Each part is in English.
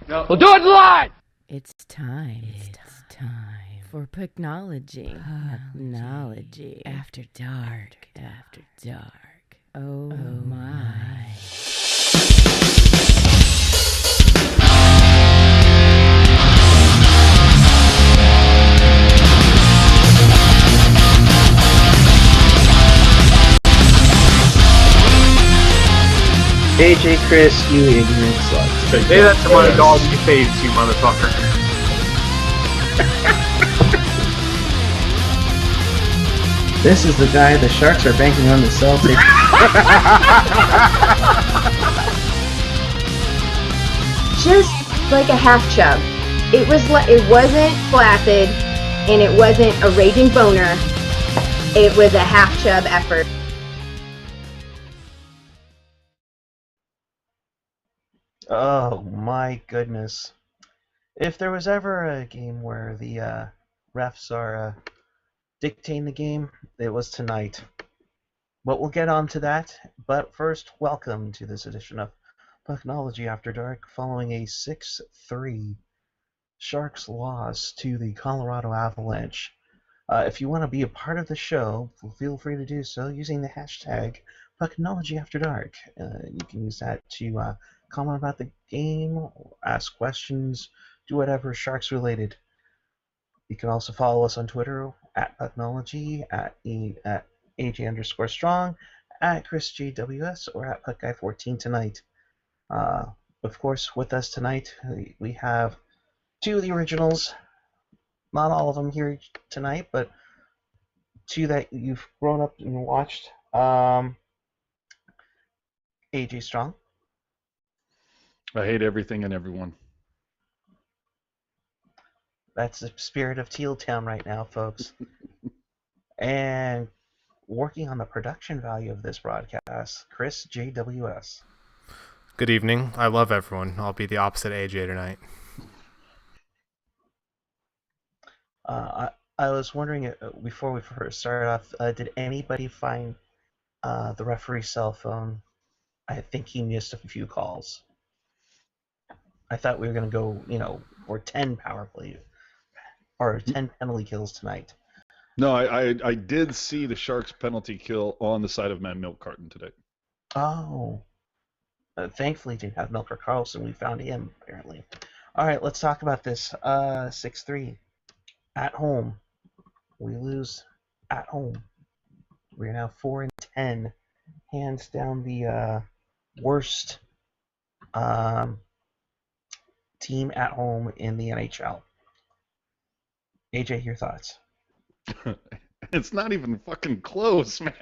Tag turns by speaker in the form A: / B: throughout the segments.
A: No. We'll do it live!
B: It's time for Pucknology. Pucknology. After dark. After dark. Oh my.
C: AJ, Chris, you ignorant sluts.
A: Say that to my dog in your face, you motherfucker.
C: This is the guy the Sharks are banking on the Celtics.
D: Just like a half chub. It wasn't flaccid, and it wasn't a raging boner. It was a half chub effort.
C: Oh my goodness. If there was ever a game where the refs are dictating the game, it was tonight. But we'll get on to that. But first, welcome to this edition of Pucknology After Dark, following a 6-3 Sharks loss to the Colorado Avalanche. If you want to be a part of the show, feel free to do so using the hashtag Pucknology After Dark. You can use that to comment about the game, ask questions, do whatever Sharks related. You can also follow us on Twitter at Pucknology, at AJ_Strong, at ChrisJWS, or at PuckGuy14 tonight. Of course, with us tonight, we have two of the originals. Not all of them here tonight, but two that you've grown up and watched. AJ Strong.
E: I hate everything and everyone.
C: That's the spirit of Teal Town right now, folks. And working on the production value of this broadcast, Chris JWS.
F: Good evening. I love everyone. I'll be the opposite AJ tonight.
C: I was wondering, before we first started off, did anybody find the referee's cell phone? I think he missed a few calls. I thought we were going to go, or 10 power play, or 10 penalty kills tonight.
E: No, I did see the Sharks penalty kill on the side of my milk carton today.
C: Oh. Thankfully, didn't have Milker Carlson. We found him, apparently. All right, let's talk about this. 6-3. At home. We lose at home. We're now 4-10. Hands down the worst team at home in the NHL. AJ, your thoughts?
E: It's not even fucking close, man.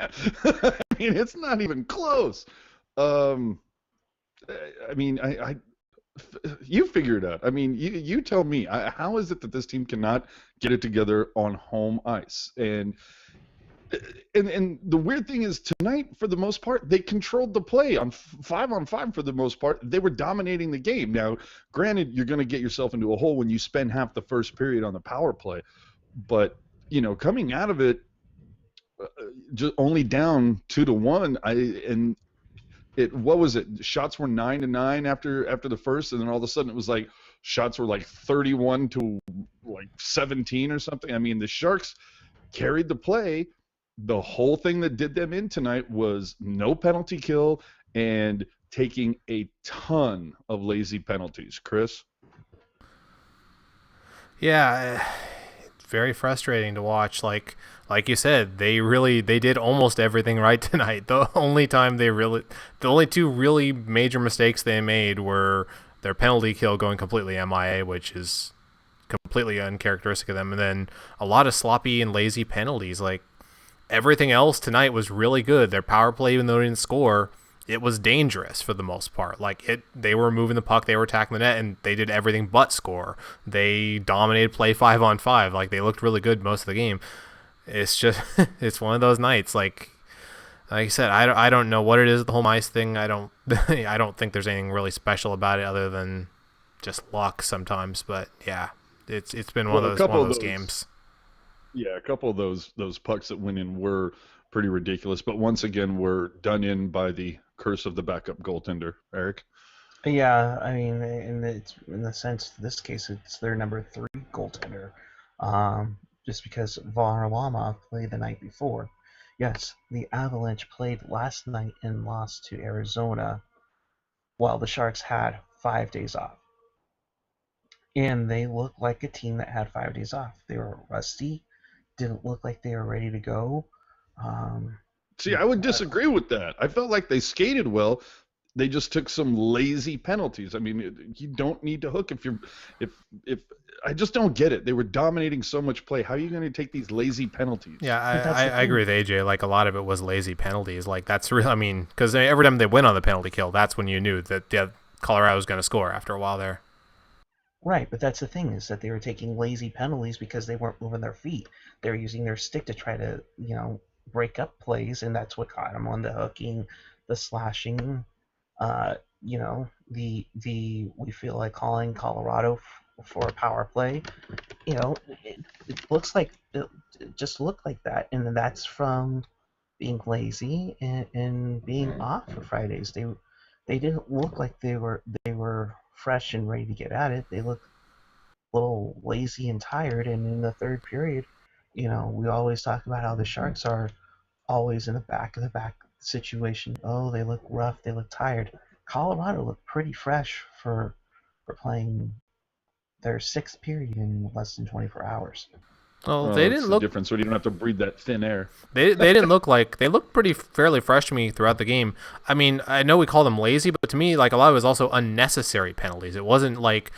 E: I mean, it's not even close. I you figure it out. I mean, you tell me. How is it that this team cannot get it together on home ice? And the weird thing is, tonight, for the most part, they controlled the play on 5-on-5 for the most part. They were dominating the game. Now, granted, you're going to get yourself into a hole when you spend half the first period on the power play. But, coming out of it, just only down 2-1, what was it? Shots were 9-9 after the first, and then all of a sudden it was like shots were like 31-17 or something. I mean, the Sharks carried the play. The whole thing that did them in tonight was no penalty kill and taking a ton of lazy penalties. Chris?
F: Yeah, very frustrating to watch. Like you said, they did almost everything right tonight. The only two really major mistakes they made were their penalty kill going completely MIA, which is completely uncharacteristic of them, and then a lot of sloppy and lazy penalties. Like, everything else tonight was really good. Their power play, even though they didn't score, it was dangerous for the most part. They were moving the puck, they were attacking the net, and they did everything but score. They dominated play 5-on-5. Like, they looked really good most of the game. It's just, it's one of those nights. Like I said, I don't know what it is, the home ice thing. I don't think there's anything really special about it other than just luck sometimes. But yeah, it's been one of those games.
E: Yeah, a couple of those pucks that went in were pretty ridiculous, but once again, we're done in by the curse of the backup goaltender, Eric.
C: Yeah, I mean, in the sense, this case, it's their number 3 goaltender, just because Varlamov played the night before. Yes, the Avalanche played last night and lost to Arizona, while the Sharks had 5 days off, and they looked like a team that had 5 days off. They were rusty, didn't look like they were ready to go. Um,
E: See, I would disagree with that. I felt like they skated well. They just took some lazy penalties. I mean, you don't need to hook if I just don't get it. They were dominating so much play. How are you going to take these lazy penalties?
F: Yeah,
C: that's the
F: I agree with
C: thing.
F: AJ. Like a lot of it was lazy penalties. Like that's real. I mean, because every time they went on the penalty kill, that's when you knew that Colorado was going to score after a while there.
C: Right, but that's the thing is that they were taking lazy penalties because they weren't moving their feet. They were using their stick to try to, break up plays, and that's what got them on the hooking, the slashing. Uh, we feel like calling Colorado for a power play. It looks like it just looked like that, and that's from being lazy and being off for Fridays. They didn't look like they were fresh and ready to get at it. They looked a little lazy and tired. And in the third period, we always talk about how the Sharks are always in the back of the back situation. Oh, they look rough. They look tired. Colorado looked pretty fresh for playing their sixth period in less than 24 hours.
F: Well,
E: Well,
F: they
E: that's
F: didn't
E: the
F: look.
E: difference. So you don't have to breathe that thin air.
F: They didn't look like they looked pretty fairly fresh to me throughout the game. I mean, I know we call them lazy, but to me, like a lot of it was also unnecessary penalties. It wasn't like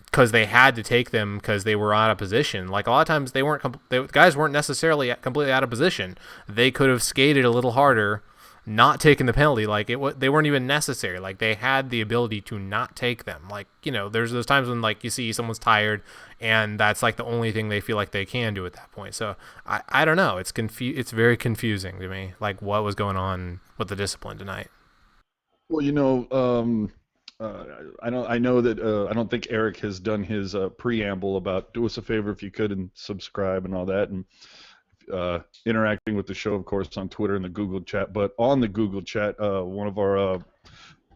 F: because they had to take them because they were out of position. Like a lot of times they weren't. The guys weren't necessarily completely out of position. They could have skated a little harder, not taking the penalty. Like they weren't even necessary. Like they had the ability to not take them. Like there's those times when like you see someone's tired, and that's like the only thing they feel like they can do at that point. So I don't know. It's very confusing to me. Like what was going on with the discipline tonight.
E: Well, I know that I don't think Eric has done his preamble about do us a favor if you could and subscribe and all that, and interacting with the show, of course, on Twitter and the Google chat. But on the Google chat, one of our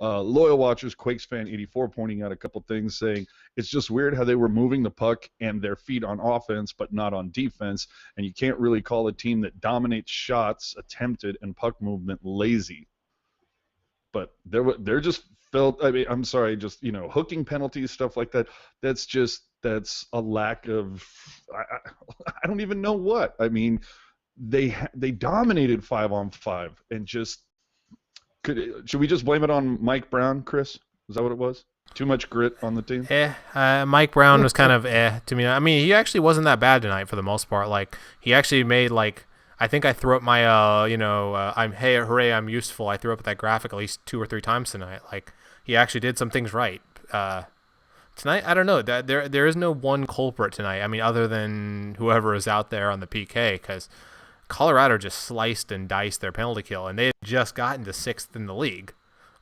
E: loyal watchers, Quakes fan 84, pointing out a couple things, saying it's just weird how they were moving the puck and their feet on offense, but not on defense, and you can't really call a team that dominates shots attempted and puck movement lazy. But they're just felt. I mean, I'm sorry, just hooking penalties, stuff like that. That's a lack of. I don't even know what. I mean, they dominated 5-on-5 and just should we just blame it on Mike Brown, Chris? Is that what it was? Too much grit on the team?
F: Mike Brown was kind of to me. I mean, he actually wasn't that bad tonight for the most part. Like he actually made like. I think I threw up my, I'm hey hooray I'm useful. I threw up that graphic at least 2 or 3 times tonight. Like he actually did some things right. Tonight, I don't know. There is no one culprit tonight. I mean, other than whoever is out there on the PK, because Colorado just sliced and diced their penalty kill, and they had just gotten to 6th in the league.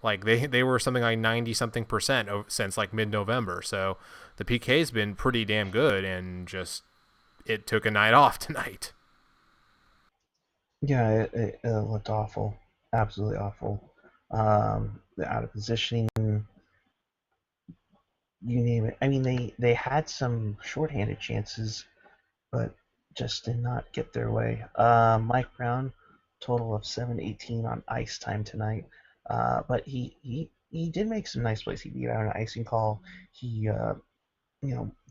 F: Like they were something like 90-something% since like mid-November. So the PK's been pretty damn good, and just it took a night off tonight.
C: Yeah, it looked awful, absolutely awful. The out of positioning, you name it. I mean, they had some shorthanded chances, but just did not get their way. Mike Brown, total of 7-18 on ice time tonight, but he did make some nice plays. He beat out an icing call. He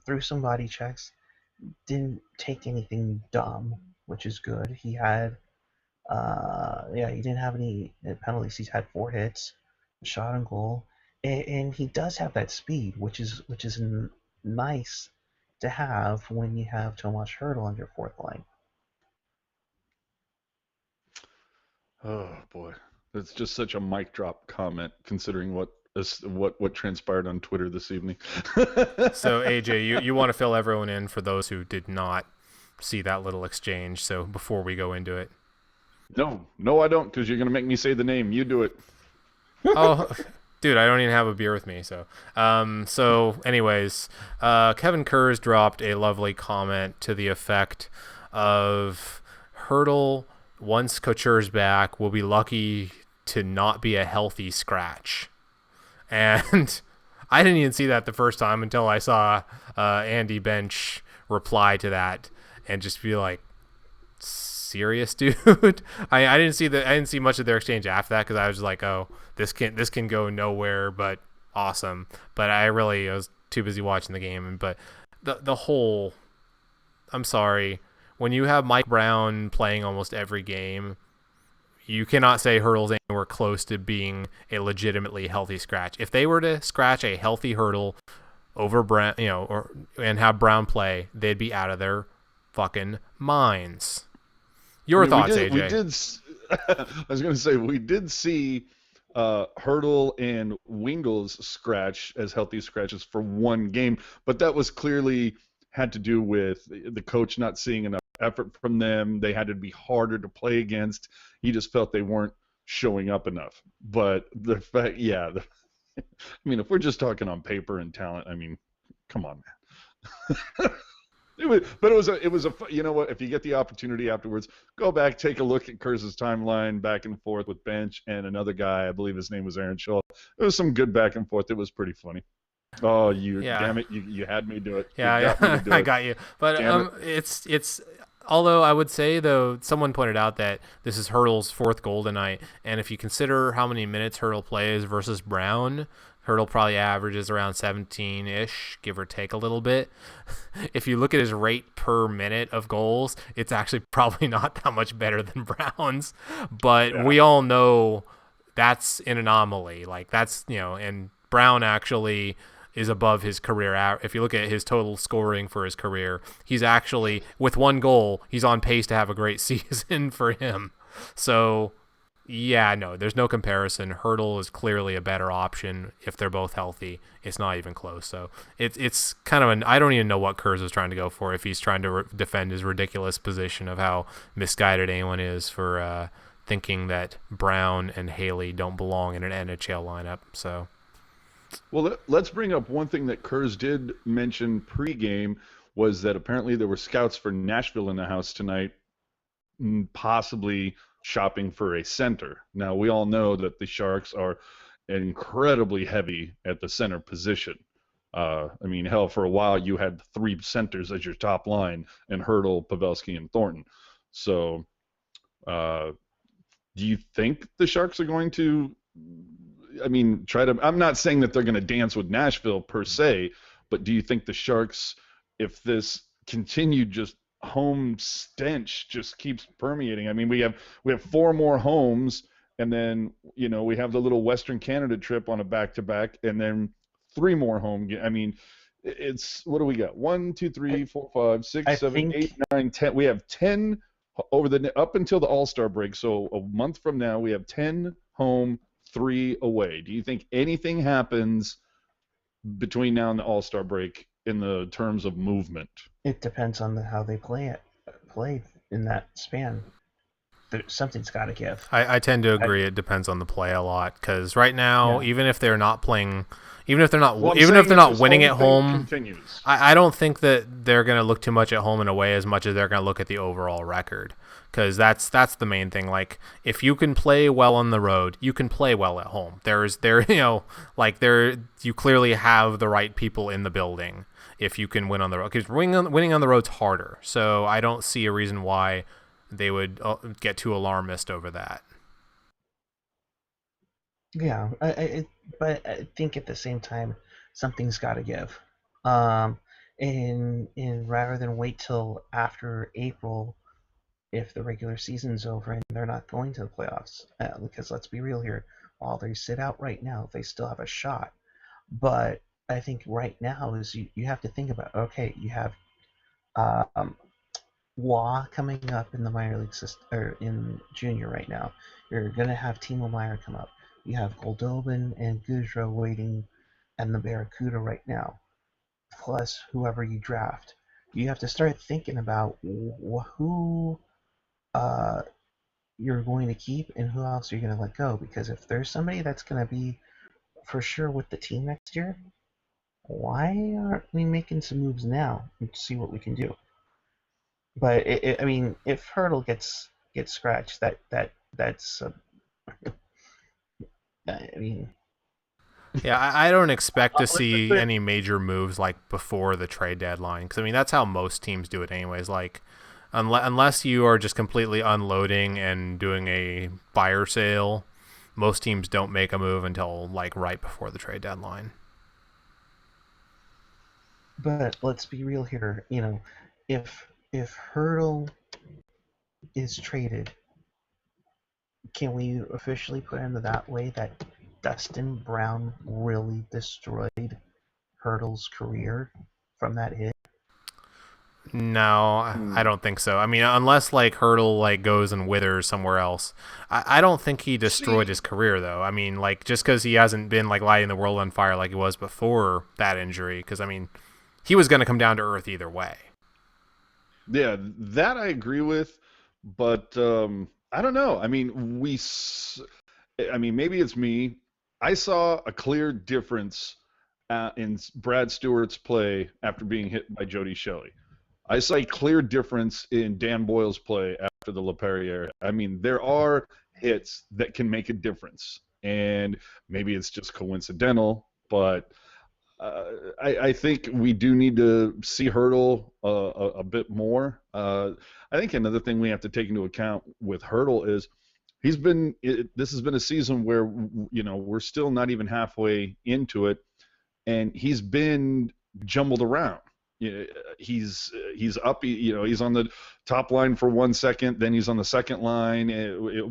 C: threw some body checks. Didn't take anything dumb, which is good. He had. He didn't have any penalties. He's had 4 hits, a shot on goal, and he does have that speed, which is nice to have when you have Tomas Hertl on your fourth line.
E: Oh boy, that's just such a mic drop comment, considering what transpired on Twitter this evening.
F: So AJ, you want to fill everyone in for those who did not see that little exchange. So before we go into it.
E: No, I don't, because you're going to make me say the name. You do it.
F: Oh, dude, I don't even have a beer with me. So anyways, Kevin Kurz dropped a lovely comment to the effect of Hertl, once Couture's back, will be lucky to not be a healthy scratch. And I didn't even see that the first time until I saw Andy Bench reply to that and just be like, serious, dude. I didn't see much of their exchange after that because I was like, oh, this can go nowhere, but awesome. But I was too busy watching the game. But the whole, I'm sorry, when you have Mike Brown playing almost every game, you cannot say Hurdle's anywhere close to being a legitimately healthy scratch. If they were to scratch a healthy Hurdle over Brown, and have Brown play, they'd be out of their fucking minds. Your thoughts, AJ?
E: We did. I was going to say we did see Hurdle and Wingles scratch as healthy scratches for one game, but that was clearly had to do with the coach not seeing enough effort from them. They had to be harder to play against. He just felt they weren't showing up enough. But the fact, I mean, if we're just talking on paper and talent, I mean, come on, man. It was a you know what? If you get the opportunity afterwards, go back, take a look at Kurz's timeline back and forth with Bench and another guy. I believe his name was Aaron Shaw. There was some good back and forth. It was pretty funny. Oh, damn it! You had me do it.
F: Yeah, I got you. But it's although I would say though, someone pointed out that this is Hurdle's fourth goal tonight, and if you consider how many minutes Hurdle plays versus Brown, Hurdle probably averages around 17-ish, give or take a little bit. If you look at his rate per minute of goals, it's actually probably not that much better than Brown's. But we all know that's an anomaly. Like that's, and Brown actually is above his career. If you look at his total scoring for his career, he's actually, with one goal, he's on pace to have a great season for him. So, yeah, no, there's no comparison. Hurdle is clearly a better option if they're both healthy. It's not even close. So it's kind of I don't even know what Kurz is trying to go for, if he's trying to defend his ridiculous position of how misguided anyone is for thinking that Brown and Haley don't belong in an NHL lineup. So.
E: Well, let's bring up one thing that Kurz did mention pregame was that apparently there were scouts for Nashville in the house tonight, possibly shopping for a center. Now, we all know that the Sharks are incredibly heavy at the center position. I mean, hell, for a while you had three centers as your top line, and Hurdle, Pavelski, and Thornton. So, do you think the Sharks are going to I'm not saying that they're going to dance with Nashville per se, but do you think the Sharks, if this continued just home stench just keeps permeating? I mean, we have 4 more homes, and then, we have the little Western Canada trip on a back-to-back, and then 3 more home. I mean, it's, what do we got? 1, 2, 3, 4, 5, 6, 7, 8, 9, 10. We have 10 up until the All-Star break. So a month from now, we have 10 home, 3 away. Do you think anything happens between now and the All-Star break in the terms of movement?
C: It depends on how they play in that span. Something's got to give.
F: I tend to agree. It depends on the play a lot, because right now, even if they're not playing, even if they're not winning at home, I don't think that they're going to look too much at home and away as much as they're going to look at the overall record. Because that's the main thing. Like, if you can play well on the road, you can play well at home. You clearly have the right people in the building if you can win on the road. Because winning on the road's harder. So I don't see a reason why they would get too alarmist over that.
C: Yeah, but I think at the same time, something's got to give. And rather than wait till after April, if the regular season's over and they're not going to the playoffs, because let's be real here, while they sit out right now, they still have a shot. But I think right now is you have to think about, okay, you have Waugh coming up in the minor league system, or in junior right now. You're going to have Timo Meyer come up. You have Goldobin and Gudra waiting and the Barracuda right now, plus whoever you draft. You have to start thinking about who you're going to keep and who else you're going to let go. Because if there's somebody that's going to be for sure with the team next year, why aren't we making some moves now and see what we can do? But I mean, if Hurdle gets scratched, that's I mean,
F: Yeah, I don't expect to see any major moves like before the trade deadline, because I mean that's how most teams do it anyways. Like, unless you are just completely unloading and doing a buyer sale, most teams don't make a move until like right before the trade deadline.
C: But let's be real here. If Hurdle is traded, can we officially put into that way that Dustin Brown really destroyed Hurdle's career from that hit?
F: No, I don't think so. I mean, unless like Hurdle like goes and withers somewhere else, I don't think he destroyed his career though. I mean, like just because he hasn't been like lighting the world on fire like he was before that injury, because I mean, he was going to come down to earth either way.
E: Yeah, that I agree with, but I don't know. I mean, I mean, maybe it's me. I saw a clear difference in Brad Stewart's play after being hit by Jody Shelley. I saw a clear difference in Dan Boyle's play after the LaPerriere. I mean, there are hits that can make a difference, and maybe it's just coincidental, but I think we do need to see Hurdle a bit more. I think another thing we have to take into account with Hurdle is this has been a season where we're still not even halfway into it, and he's been jumbled around. He's up. He's on the top line for 1 second, then he's on the second line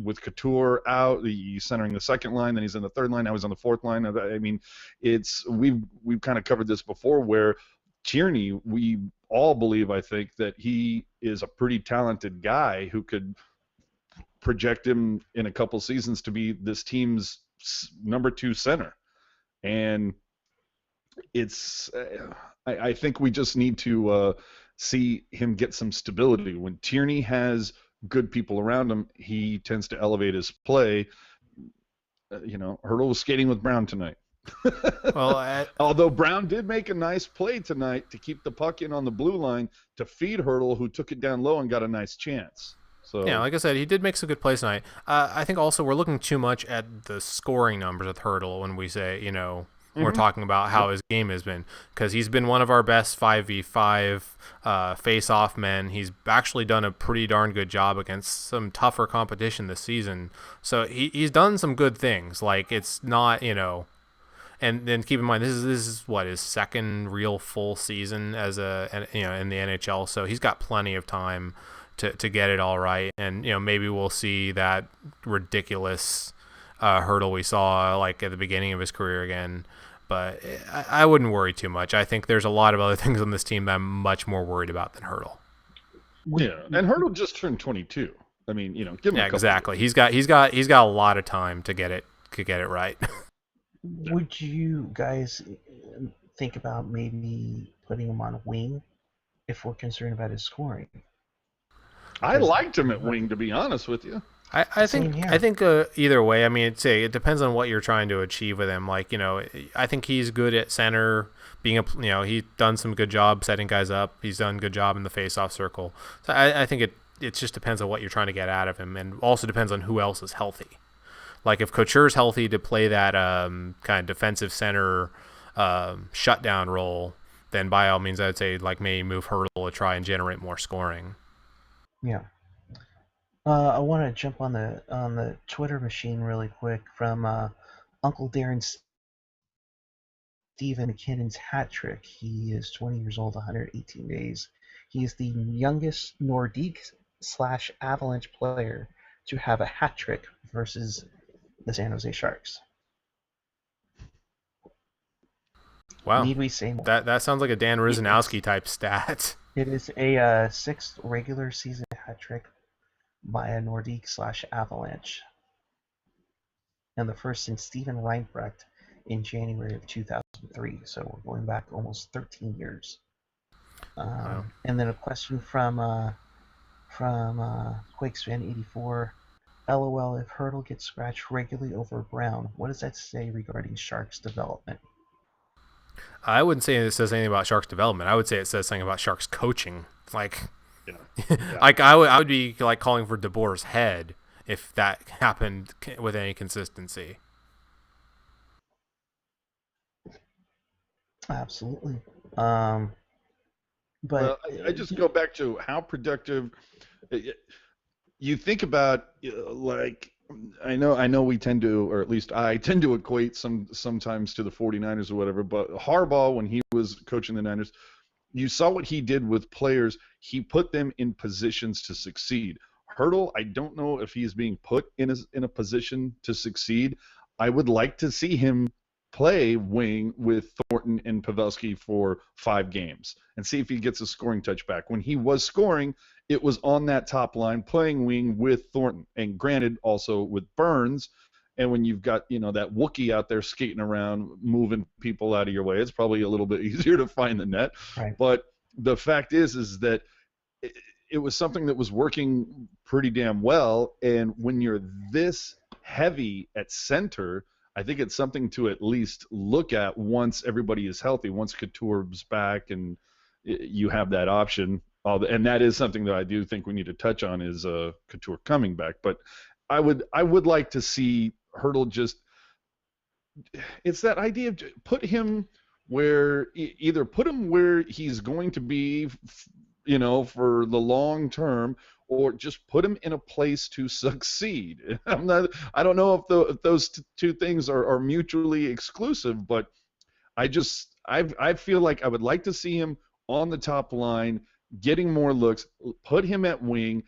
E: with Couture out. He's centering the second line, then he's in the third line. Now he's on the fourth line. I mean, we've kind of covered this before, where Tierney, we all believe, I think, that he is a pretty talented guy who could project him in a couple seasons to be this team's number 2 center, and I think we just need to see him get some stability. When Tierney has good people around him, he tends to elevate his play. Hurdle was skating with Brown tonight.
F: Well,
E: although Brown did make a nice play tonight to keep the puck in on the blue line to feed Hurdle, who took it down low and got a nice chance. So
F: yeah, like I said, he did make some good plays tonight. I think also we're looking too much at the scoring numbers with Hurdle when we say, we're talking about how his game has been, because he's been one of our best 5v5 face-off men. He's actually done a pretty darn good job against some tougher competition this season. So he's done some good things. Like, it's not, and then keep in mind, this is what, his second real full season as in the NHL. So he's got plenty of time to get it all right, and maybe we'll see that ridiculous Hurdle we saw like at the beginning of his career again. But I wouldn't worry too much. I think there's a lot of other things on this team that I'm much more worried about than Hurdle.
E: Yeah, and Hurdle just turned 22. I mean, give him a couple
F: exactly. He's got a lot of time to get it right.
C: Would you guys think about maybe putting him on a wing if we're concerned about his scoring?
E: I liked him at wing, to be honest with you.
F: I think either way. I mean, it depends on what you're trying to achieve with him. Like, I think he's good at center. He's done some good job setting guys up. He's done a good job in the face-off circle. So I think it just depends on what you're trying to get out of him, and also depends on who else is healthy. Like, if Couture's healthy to play that kind of defensive center shutdown role, then by all means, I'd say like maybe move Hurdle to try and generate more scoring.
C: Yeah. I want to jump on the Twitter machine really quick from Uncle Darren Stephen McKinnon's hat trick. He is 20 years old, 118 days. He is the youngest Nordique/Avalanche player to have a hat trick versus the San Jose Sharks.
F: Wow.
C: Need we say more?
F: That sounds like a Dan Ruzanowski type stat.
C: It is a sixth regular season hat trick by a Nordique/Avalanche, and the first since Steven Reinbrecht in January of 2003. So we're going back almost 13 years.
F: Wow.
C: And then a question from QuakesFan84. LOL, if Hurdle gets scratched regularly over Brown, what does that say regarding Sharks development?
F: I wouldn't say it says anything about Sharks development. I would say it says something about Sharks coaching. Like, like I would be like calling for DeBoer's head if that happened with any consistency.
C: Absolutely. But
E: Well, I just go back to how productive. You think about like I know we tend to, or at least I tend to equate sometimes to the 49ers or whatever, but Harbaugh, when he was coaching the Niners, you saw what he did with players. He put them in positions to succeed. Hurdle, I don't know if he's being put in a position to succeed. I would like to see him play wing with Thornton and Pavelski for 5 games and see if he gets a scoring touch back. When he was scoring, it was on that top line playing wing with Thornton, and granted also with Burns. And when you've got, that Wookiee out there skating around, moving people out of your way, it's probably a little bit easier to find the net.
C: Right.
E: But the fact is that it was something that was working pretty damn well. And when you're this heavy at center, I think it's something to at least look at once everybody is healthy, once Couture's back and you have that option. And that is something that I do think we need to touch on is Couture coming back. But I would like to see Hurdle just – it's that idea of put him where – either put him where he's going to be, for the long term, or just put him in a place to succeed. I don't know if those two things are mutually exclusive, but I feel like I would like to see him on the top line, getting more looks, put him at wing,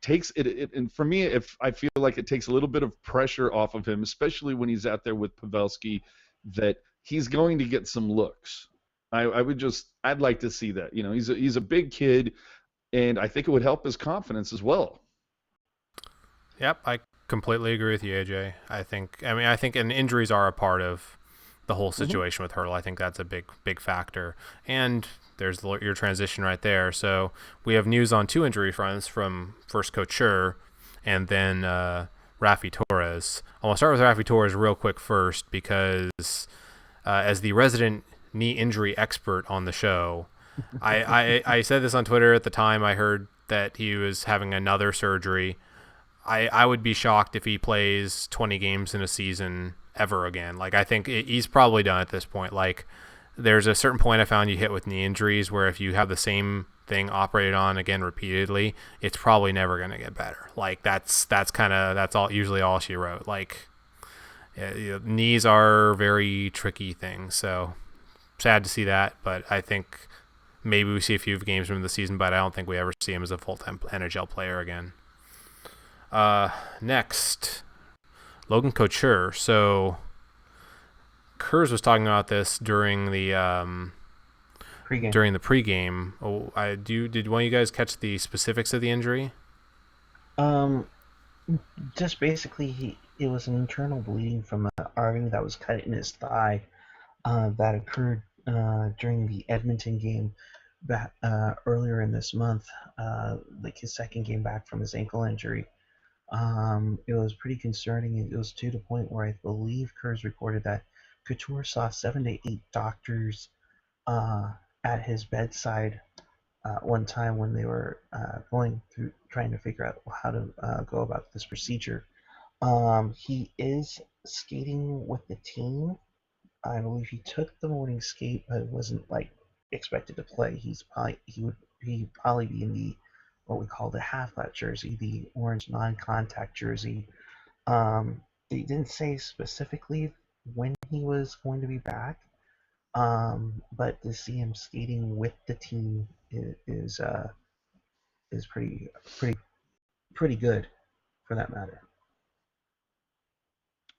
E: takes it, and for me, if I feel like it takes a little bit of pressure off of him, especially when he's out there with Pavelski, that he's going to get some looks. I'd like to see that. He's a big kid, and I think it would help his confidence as well.
F: Yep, I completely agree with you, AJ. I think and injuries are a part of the whole situation with Hurdle. I think that's a big factor. And there's your transition right there. So we have news on 2 injury fronts from first Couture and then Raffi Torres. I want to start with Raffi Torres real quick first because as the resident knee injury expert on the show, I said this on Twitter at the time I heard that he was having another surgery. I would be shocked if he plays 20 games in a season ever again. Like, I think he's probably done at this point. Like, there's a certain point I found you hit with knee injuries where if you have the same thing operated on again repeatedly, it's probably never going to get better. Like, that's usually all she wrote. Like, knees are very tricky things. So sad to see that, but I think maybe we see a few games from the season, but I don't think we ever see him as a full-time NHL player again. Next, Logan Couture. So Kurz was talking about this during the pregame. Did one of you guys catch the specifics of the injury?
C: Just basically, it was an internal bleeding from an artery that was cut in his thigh that occurred during the Edmonton game back earlier in this month, like his second game back from his ankle injury. It was pretty concerning. It was to the point where I believe Kurz reported that Couture saw 7 to 8 doctors at his bedside one time when they were going through trying to figure out how to go about this procedure. He is skating with the team. I believe he took the morning skate, but wasn't like expected to play. He'd probably be in the what we call the half-flat jersey, the orange non-contact jersey. They didn't say specifically when he was going to be back, but to see him skating with the team is pretty good, for that matter.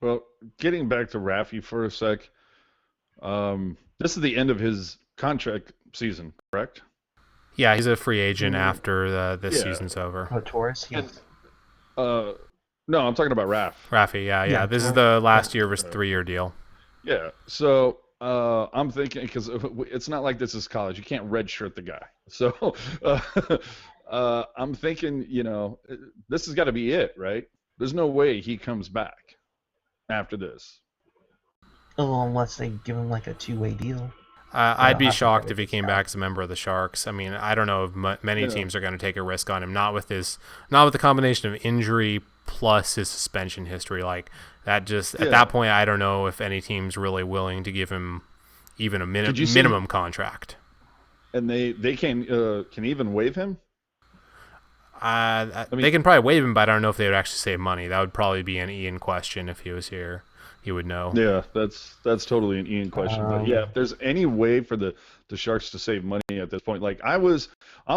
E: Well, getting back to Raffi for a sec, this is the end of his contract season, correct?
F: Yeah, he's a free agent after this season's over.
C: Oh, Torres? Yes.
E: No, I'm talking about
F: Raffi, yeah. This is the last year of his 3-year deal.
E: Yeah, so I'm thinking, because it's not like this is college. You can't redshirt the guy. So I'm thinking, this has got to be it, right? There's no way he comes back after this.
C: Oh, unless they give him like a 2-way deal.
F: I'd be shocked if he came back as a member of the Sharks. I mean, I don't know if many teams are going to take a risk on him. Not with the combination of injury plus his suspension history. Like that, at that point, I don't know if any team's really willing to give him even a
E: Did you see-
F: minimum contract.
E: And they can even waive him.
F: They can probably waive him, but I don't know if they would actually save money. That would probably be an Ian question if he was here. He would know.
E: Yeah, that's totally an Ian question. But yeah, if there's any way for the Sharks to save money at this point, like I've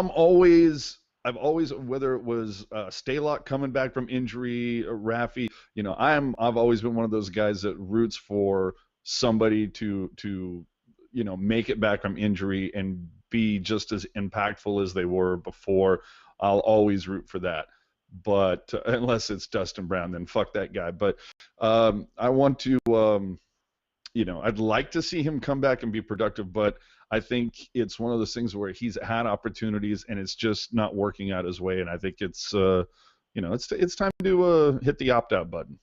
E: always, whether it was Stalock coming back from injury, Raffi, I've always been one of those guys that roots for somebody to make it back from injury and be just as impactful as they were before. I'll always root for that. But unless it's Dustin Brown, then fuck that guy. But I want to, I'd like to see him come back and be productive, but I think it's one of those things where he's had opportunities and it's just not working out his way. And I think it's time to hit the opt-out button,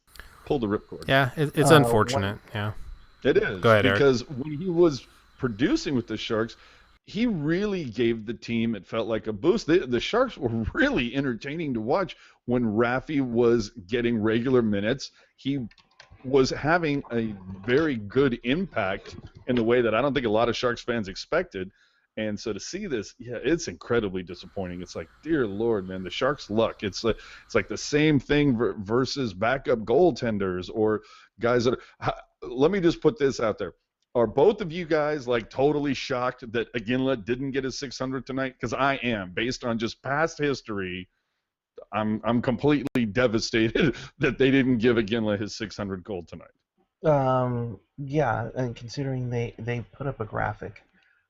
E: pull the ripcord.
F: Yeah, it's unfortunate. Yeah,
E: it is.
F: Go ahead,
E: because
F: Eric.
E: when he was producing with the Sharks, he really gave the team, it felt like, a boost. The Sharks were really entertaining to watch when Raffi was getting regular minutes. He was having a very good impact in the way that I don't think a lot of Sharks fans expected. And so to see this, yeah, it's incredibly disappointing. It's like, dear Lord, man, the Sharks' luck. It's like the same thing versus backup goaltenders or guys that are, let me just put this out there. Are both of you guys like totally shocked that Iginla didn't get his 600 tonight? Because I am, based on just past history. I'm completely devastated that they didn't give Iginla his 600 goal tonight.
C: Yeah, and considering they put up a graphic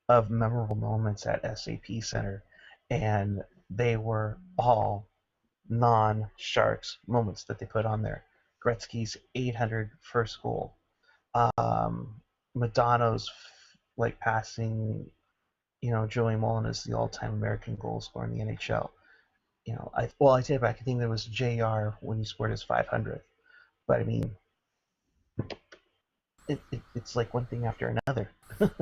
C: of memorable moments at SAP Center, and they were all non-Sharks moments that they put on there. Gretzky's 800 first goal. Madonna's passing, Joey Mullen is the all-time American goal scorer in the NHL. I take it back. I think there was JR when he scored his 500th. But I mean, it's like one thing after another.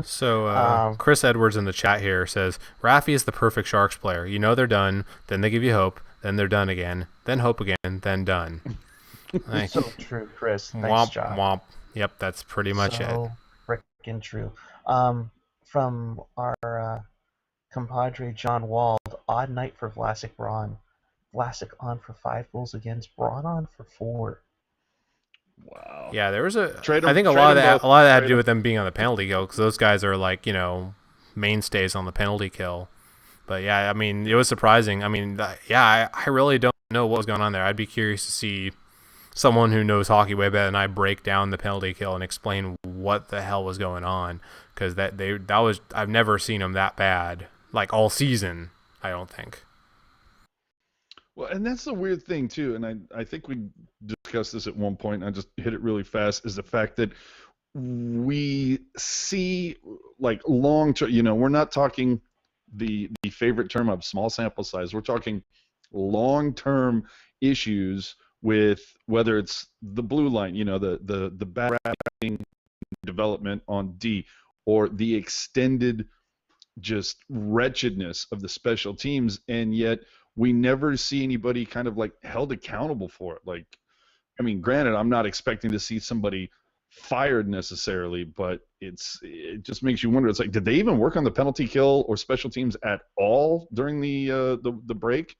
F: So Chris Edwards in the chat here says Raffi is the perfect Sharks player. They're done, then they give you hope, then they're done again, then hope again, then done.
C: So true, Chris. Nice
F: womp
C: job.
F: womp. Yep, that's pretty much it.
C: Freaking true. From our compadre John Wald, odd night for Vlasic Braun. Vlasic on for 5 goals against, Braun on for 4.
E: Wow.
F: Yeah, there was I think a lot of that had to do with them being on the penalty kill, because those guys are mainstays on the penalty kill. But yeah, I mean, it was surprising. I mean, I really don't know what was going on there. I'd be curious to see someone who knows hockey way better than I break down the penalty kill and explain what the hell was going on, because I've never seen them that bad all season. I don't think.
E: Well, and that's the weird thing too, and I think we discussed this at one point, and I just hit it really fast, is the fact that we see long term. We're not talking the favorite term of small sample size. We're talking long term issues with whether it's the blue line, the bad development on D, or the extended just wretchedness of the special teams, and yet we never see anybody kind of held accountable for it. I mean, granted, I'm not expecting to see somebody fired necessarily, but it just makes you wonder. It's like, did they even work on the penalty kill or special teams at all during the break?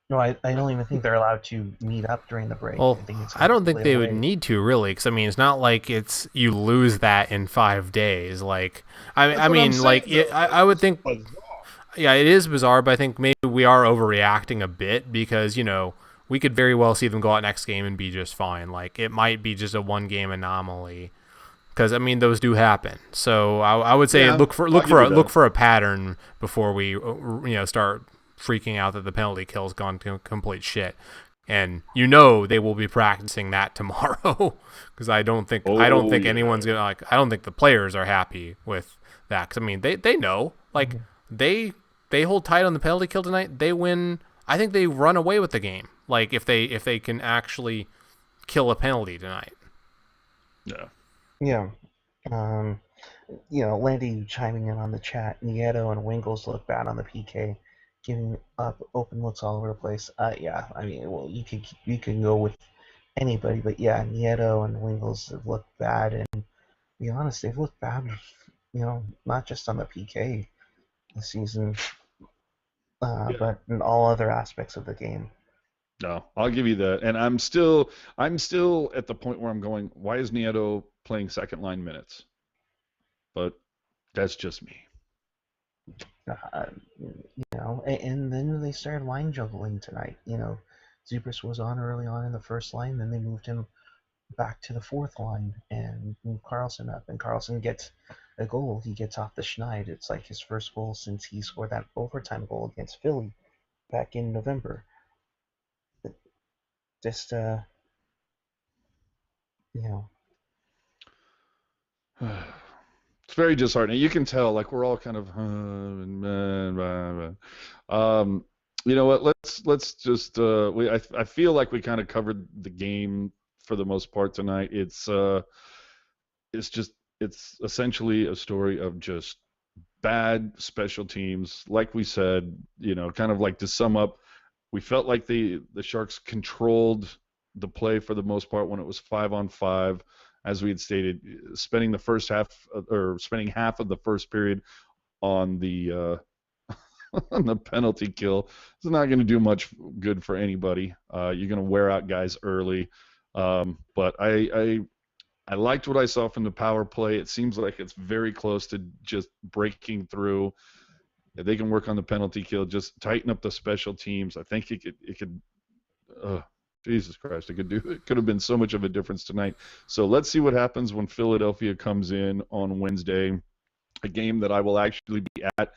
C: No, I don't even think they're allowed to meet up during the break.
F: Well, I don't think they would need to, really, because I mean, it's not like you lose that in 5 days. I would think, yeah, it is bizarre, but I think maybe we are overreacting a bit, because we could very well see them go out next game and be just fine. It might be just a 1-game anomaly, because I mean, those do happen. So I would say look for a pattern before we start freaking out that the penalty kill's gone to complete shit. And they will be practicing that tomorrow, because I don't think anyone's gonna I don't think the players are happy with that, because I mean, they know they hold tight on the penalty kill tonight, they win. I think they run away with the game, if they can actually kill a penalty tonight.
C: Yeah. Landy chiming in on the chat. Nieto and Wingles look bad on the PK, giving up open looks all over the place. Yeah, I mean, well, you can go with anybody, but yeah, Nieto and Wingles have looked bad, and be honest, they've looked bad, not just on the PK this season,
E: Yeah.
C: but in all other aspects of the game.
E: No, I'll give you that. And I'm still at the point where I'm going, why is Nieto playing second line minutes? But that's just me.
C: And then they started line juggling tonight. Zubris was on early on in the first line, then they moved him back to the fourth line and moved Carlson up, and Carlson gets a goal. He gets off the schneid. It's like his first goal since he scored that overtime goal against Philly back in November. Just,
E: It's very disheartening. You can tell, like we're all kind of, you know what? Let's just I feel like we kind of covered the game for the most part tonight. It's essentially a story of just bad special teams. Like we said, kind of like to sum up, we felt like the Sharks controlled the play for the most part when it was 5-on-5, as we had stated, spending half of the first period on the on the penalty kill. It's not going to do much good for anybody. You're going to wear out guys early. But I liked what I saw from the power play. It seems like it's very close to just breaking through. If they can work on the penalty kill, just tighten up the special teams. I think it could. Jesus Christ, it could have been so much of a difference tonight. So let's see what happens when Philadelphia comes in on Wednesday, a game that I will actually be at.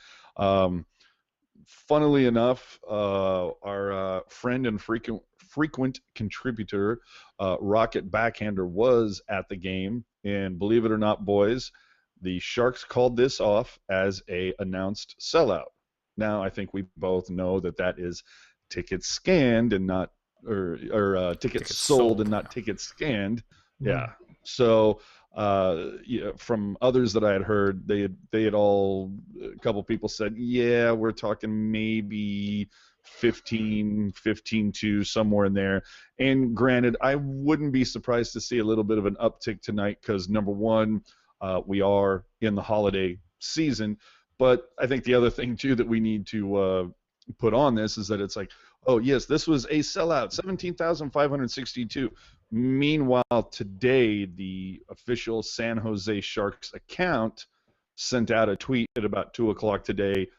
E: Funnily enough, our friend and frequent contributor, Rocket Backhander, was at the game, and believe it or not, boys, the Sharks called this off as a announced sellout. Now, I think we both know that is tickets scanned and not, or tickets sold and not tickets scanned. Yeah. So, from others that I had heard, they had all, a couple people said, yeah, we're talking maybe 15-2, somewhere in there. And granted, I wouldn't be surprised to see a little bit of an uptick tonight because, number one, we are in the holiday season. But I think the other thing, too, that we need to put on this is that it's like, oh, yes, this was a sellout, 17,562. Meanwhile, today, the official San Jose Sharks account sent out a tweet at about 2 o'clock today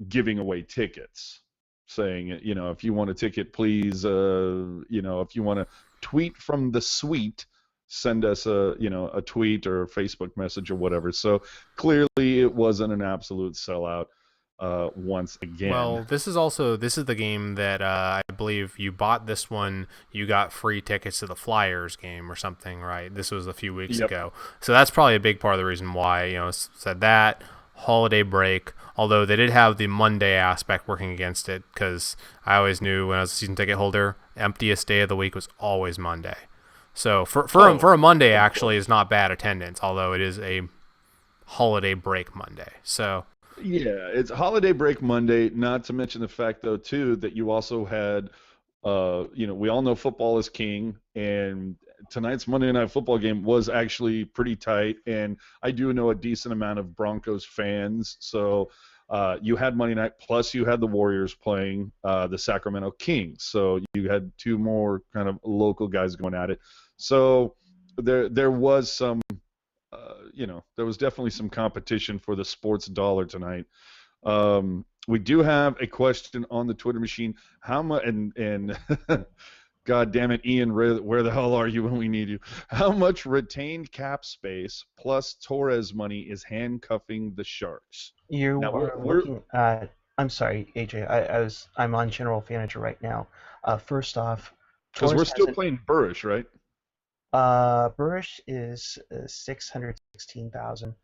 E: giving away tickets, saying, if you want a ticket, please, if you want to tweet from the suite, send us a tweet or a Facebook message or whatever. So clearly it wasn't an absolute sellout once again.
F: Well, this is the game that I believe you bought this one, you got free tickets to the Flyers game or something, right? This was a few weeks ago. So that's probably a big part of the reason why, said that, holiday break, although they did have the Monday aspect working against it, because I always knew when I was a season ticket holder, emptiest day of the week was always Monday. So for a Monday, actually, is not bad attendance, although it is a holiday break Monday. So
E: yeah, it's holiday break Monday, not to mention the fact, though, too, that you also had, we all know football is king, and tonight's Monday Night Football game was actually pretty tight, and I do know a decent amount of Broncos fans, so you had Monday night, plus you had the Warriors playing the Sacramento Kings, so you had two more kind of local guys going at it. So there was some, there was definitely some competition for the sports dollar tonight. We do have a question on the Twitter machine. How much, and God damn it, Ian, where the hell are you when we need you? How much retained cap space plus Torres money is handcuffing the Sharks?
C: We're looking at. I'm sorry, AJ. I'm on General Manager right now. First off,
E: because we're still playing Burrish, right?
C: Burrish is 616,000.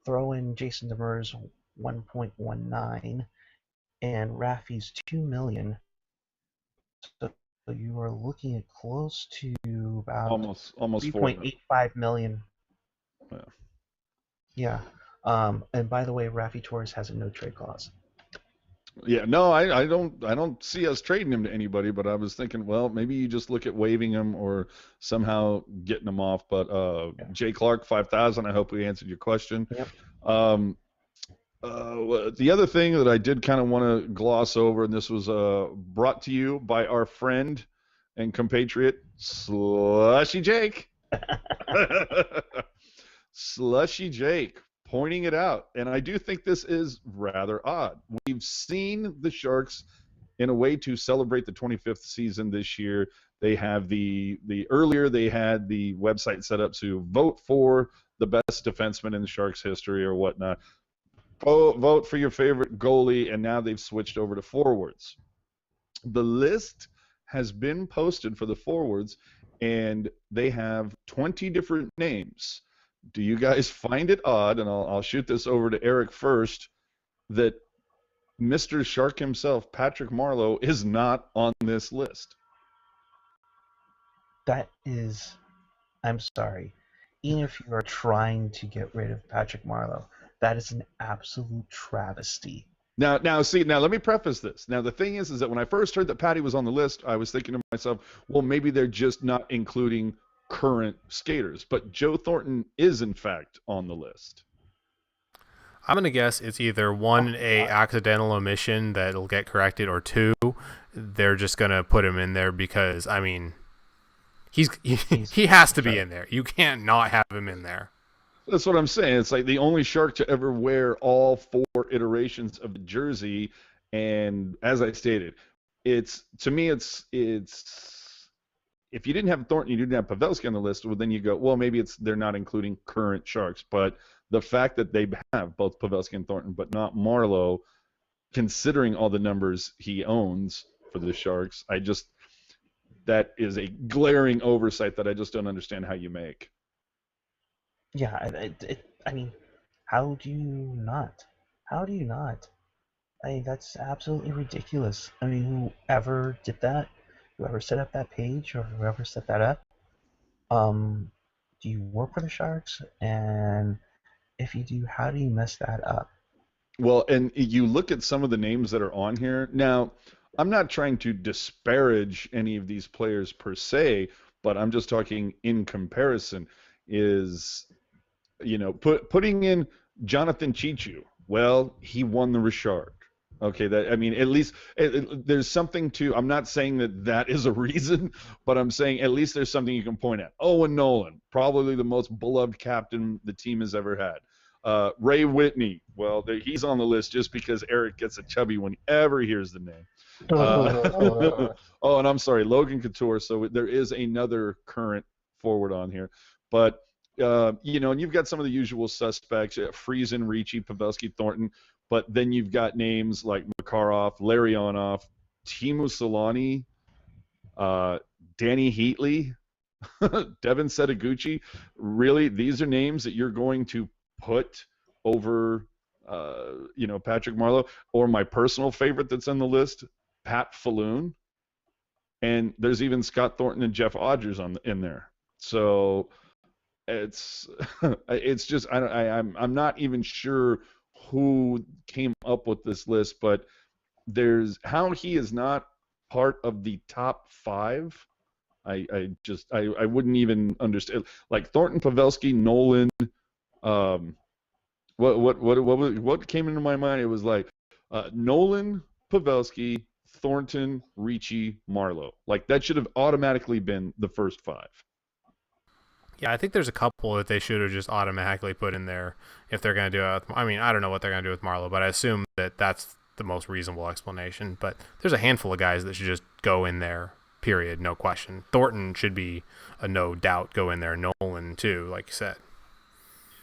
C: Throw in Jason Demers 1.19, and Rafi's 2 million. So you are looking at close to about
E: almost
C: 3.85 million.
E: Yeah.
C: Yeah. And by the way, Rafi Torres has a no trade clause.
E: Yeah, no, I don't see us trading him to anybody, but I was thinking, well, maybe you just look at waiving him or somehow getting him off. But Jay Clark 5,000, I hope we answered your question.
C: Yep.
E: The other thing that I did kind of want to gloss over, and this was brought to you by our friend and compatriot Slushy Jake. Slushy Jake pointing it out, and I do think this is rather odd. We've seen the Sharks in a way to celebrate the 25th season this year. They have the earlier they had the website set up to vote for the best defenseman in the Sharks history or whatnot. Vote for your favorite goalie, and now they've switched over to forwards. The list has been posted for the forwards, and they have 20 different names. Do you guys find it odd, and I'll shoot this over to Eric first, that Mr. Shark himself, Patrick Marleau, is not on this list?
C: That is, I'm sorry. Even if you are trying to get rid of Patrick Marleau, that is an absolute travesty.
E: Now, let me preface this. Now, the thing is that when I first heard that Patty was on the list, I was thinking to myself, well, maybe they're just not including current skaters. But Joe Thornton is, in fact, on the list.
F: I'm going to guess it's either one, a accidental omission that'll get corrected, or two, they're just going to put him in there because, I mean, he has to be in there. You can't not have him in there.
E: That's what I'm saying. It's like the only Shark to ever wear all 4 iterations of the jersey, and as I stated, to me it's if you didn't have Thornton, you didn't have Pavelski on the list, well then you go, well maybe they're not including current Sharks, but the fact that they have both Pavelski and Thornton, but not Marleau, considering all the numbers he owns for the Sharks, that is a glaring oversight that I just don't understand how you make.
C: Yeah, I mean, how do you not? How do you not? I mean, that's absolutely ridiculous. I mean, whoever did that, whoever set up that page, or whoever set that up, do you work for the Sharks? And if you do, how do you mess that up?
E: Well, and you look at some of the names that are on here. Now, I'm not trying to disparage any of these players per se, but I'm just talking in comparison. Is, putting in Jonathan Chichu. Well, he won the Richard. Okay, at least there's something to. I'm not saying that is a reason, but I'm saying at least there's something you can point at. Owen Nolan, probably the most beloved captain the team has ever had. Ray Whitney, well, he's on the list just because Eric gets a chubby whenever he hears the name. And I'm sorry, Logan Couture. So there is another current forward on here, but. And you've got some of the usual suspects, Friesen, Ricci, Pavelski, Thornton, but then you've got names like Makarov, Larionov, Teemu Solani, Danny Heatley, Devin Setaguchi. Really, these are names that you're going to put over, Patrick Marleau, or my personal favorite that's on the list, Pat Falloon. And there's even Scott Thornton and Jeff Odgers in there. So... It's just I'm not even sure who came up with this list, but there's how he is not part of the top 5. I wouldn't even understand. Like Thornton, Pavelski, Nolan. What came into my mind? It was like Nolan, Pavelski, Thornton, Ricci, Marleau. Like that should have automatically been the first 5.
F: Yeah, I think there's a couple that they should have just automatically put in there if they're going to do it. I mean, I don't know what they're going to do with Marleau, but I assume that that's the most reasonable explanation. But there's a handful of guys that should just go in there, period, no question. Thornton should be a no doubt go in there. Nolan, too, like you said.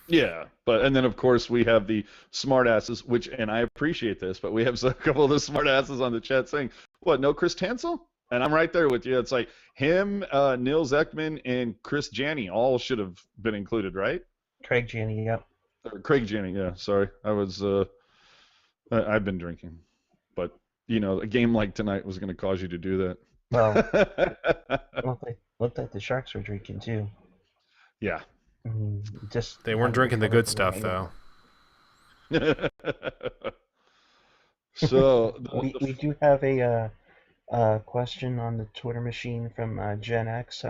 E: Yeah, and then, of course, we have the smartasses, and I appreciate this, but we have a couple of the smartasses on the chat saying, what, no Chris Tansel? And I'm right there with you. It's like him, Nils Ekman, and Chris Janney all should have been included, right?
C: Craig Janney, yep.
E: Craig Janney, yeah. Sorry, I've been drinking, but a game like tonight was going to cause you to do that.
C: Well, looked like the Sharks were drinking too.
E: Yeah.
F: They weren't drinking the good stuff though.
E: So
C: We do have a question on the Twitter machine from Gen X.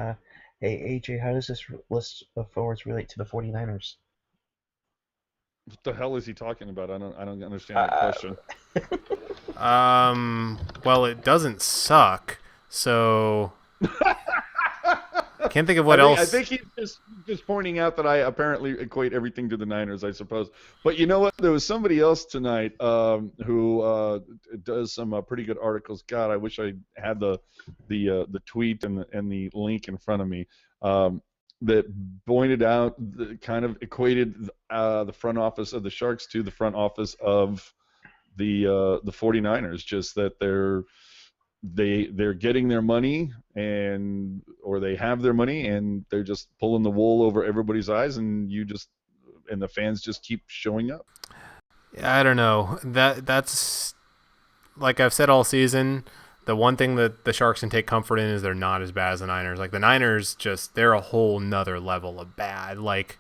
C: Hey AJ, how does this list of forwards relate to the 49ers?
E: what the hell is he talking about? I don't understand that
C: Uh,
E: question.
F: Well, it doesn't suck, so can't think of what
E: I
F: else.
E: think he's just pointing out that I apparently equate everything to the Niners, I suppose. But you know what? There was somebody else tonight who does some pretty good articles. God, I wish I had the tweet and the link in front of me. That pointed out, kind of equated the front office of the Sharks to the front office of the 49ers. Just that they're getting their money, or they have their money, and they're just pulling the wool over everybody's eyes, and the fans just keep showing up.
F: I don't know. That's like I've said all season. The one thing that the Sharks can take comfort in is they're not as bad as the Niners. Like the Niners, they're a whole nother level of bad. Like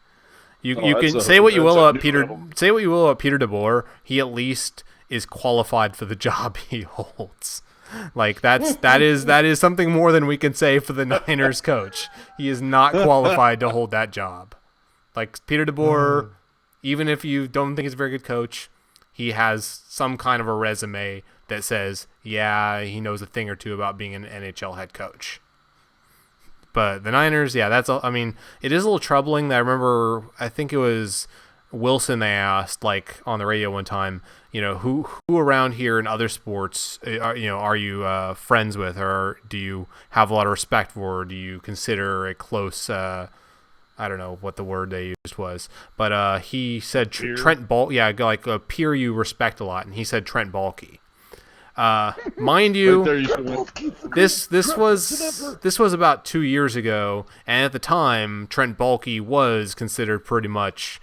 F: you can say what you will about Peter. Say what you will about Peter DeBoer. He at least is qualified for the job he holds. Like that is something more than we can say for the Niners coach. He is not qualified to hold that job. Like Peter DeBoer, even if you don't think he's a very good coach, he has some kind of a resume that says, yeah, he knows a thing or two about being an NHL head coach. But the Niners, yeah, I mean, it is a little troubling. That I think it was Wilson they asked, like, on the radio one time, who around here in other sports, are you friends with, or do you have a lot of respect for, or do you consider a close, I don't know what the word they used was, but he said Trent Baalke, yeah, like a peer you respect a lot, and he said Trent Baalke. Mind you, this was about 2 years ago, and at the time, Trent Baalke was considered pretty much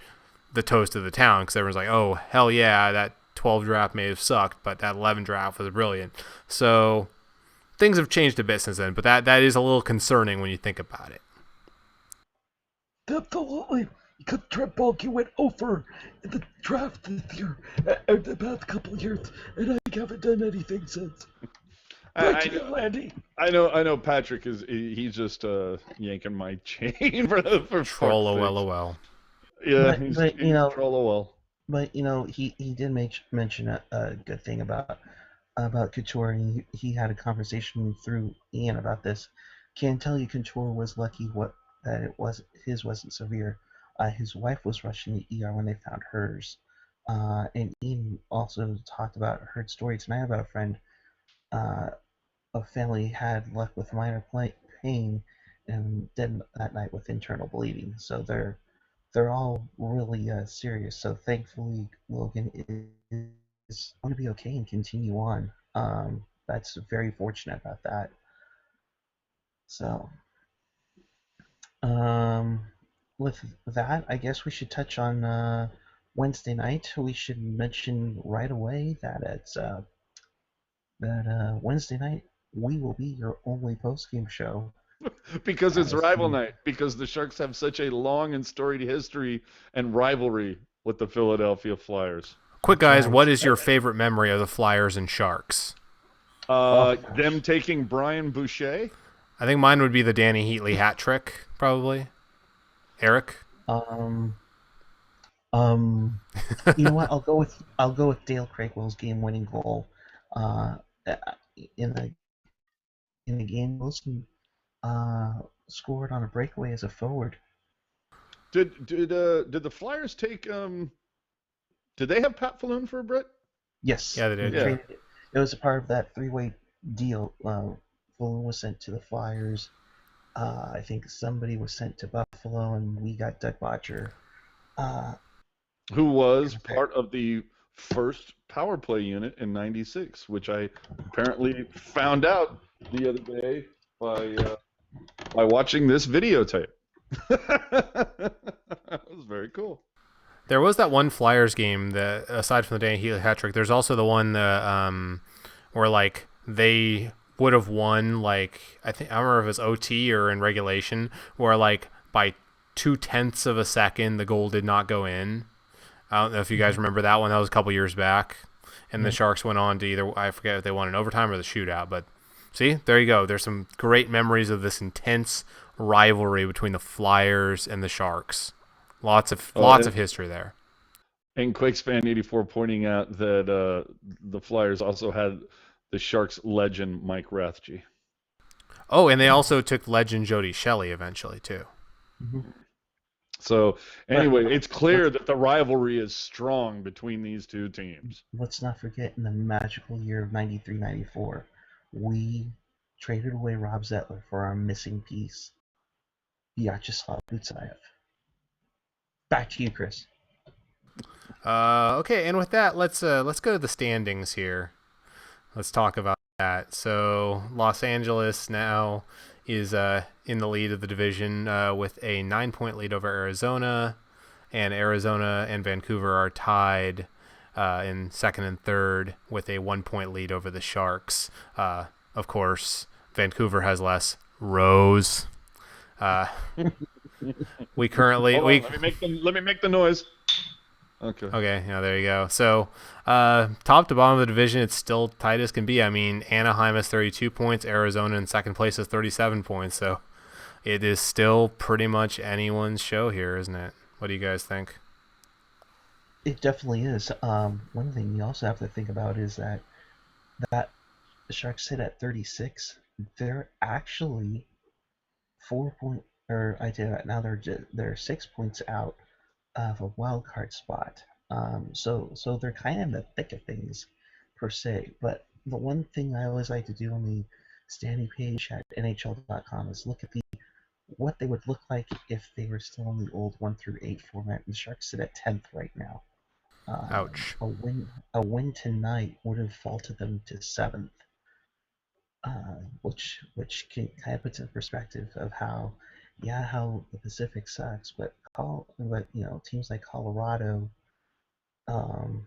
F: the toast of the town, because everyone's like, oh, hell yeah, that 12 draft may have sucked, but that 11 draft was brilliant. So things have changed a bit since then, but that is a little concerning when you think about it.
G: Absolutely, because Trent Baalke went over in the draft this year, the past couple of years, and I haven't done anything since.
E: I know. Patrick he's just yanking my chain for
F: troll lol.
E: Yeah,
C: but
E: he's troll.
C: But he did mention a good thing about Couture, and he had a conversation through Ian about this. Can't tell you Couture was lucky that his wasn't severe. His wife was rushed in the ER when they found hers. And Ian also talked about her story tonight about a friend, a family had luck with minor pain and dead that night with internal bleeding. So they're all really serious. So thankfully Logan is going to be okay and continue on. That's very fortunate about that. So with that, I guess we should touch on Wednesday night. We should mention right away that it's Wednesday night we will be your only post-game show.
E: Because it's rival night. Because the Sharks have such a long and storied history and rivalry with the Philadelphia Flyers.
F: Quick, guys, what is your favorite memory of the Flyers and Sharks?
E: Them taking Brian Boucher.
F: I think mine would be the Danny Heatley hat trick, probably. Eric?
C: You know what? I'll go with Dale Craigwell's game-winning goal. In the game, Wilson scored on a breakaway as a forward.
E: Did the Flyers take? Did they have Pat Falloon for a Brit?
C: Yes.
F: Yeah, they did.
C: Yeah. It was a part of that three-way deal. Falloon was sent to the Flyers. I think somebody was sent to Buffalo, and we got Doug Botcher.
E: Who was part of the first power play unit in '96, which I apparently found out the other day by watching this videotape. That was very cool.
F: There was that one Flyers game that, aside from the Danny Heatley hat trick, there's also the one that where like they would have won, like I don't remember if it was OT or in regulation, where like by 0.2 of a second the goal did not go in. I don't know if you guys remember that one. That was a couple years back. and the Sharks went on to either, I forget if they won in overtime or the shootout, but see, there you go. There's some great memories of this intense rivalry between the Flyers and the Sharks. Lots of history there.
E: And Quakes fan 84 pointing out that the Flyers also had the Sharks legend Mike Rathje.
F: Oh, and they also took legend Jody Shelley eventually too.
E: So anyway, it's clear that the rivalry is strong between these two teams.
C: Let's not forget, in the magical year of 93-94, we traded away Rob Zettler for our missing piece, Vyacheslav Butsayev. Back to you, Chris.
F: Okay, and with that, let's go to the standings here. Let's talk about that. So Los Angeles now is in the lead of the division with a 9-point lead over Arizona, and Arizona and Vancouver are tied in second and third with a 1-point lead over the Sharks. Of course, Vancouver has less rows. We currently
E: let me make the noise.
F: Okay, yeah, there you go. So, top to bottom of the division, it's still tight as can be. I mean, Anaheim has 32 points, Arizona in second place has 37 points, so it is still pretty much anyone's show here, isn't it? What do you guys think?
C: It definitely is. One thing you also have to think about is that the Sharks sit at 36. They're actually 4 point, or I did that now. They're 6 points out of a wild card spot. So they're kind of in the thick of things per se. But the one thing I always like to do on the standing page at NHL.com is look at what they would look like if they were still in the old 1-8 format. The Sharks sit at 10th right now.
F: Ouch.
C: A win tonight would have vaulted them to 7th, which can kind of puts in perspective of how the Pacific sucks, but teams like Colorado and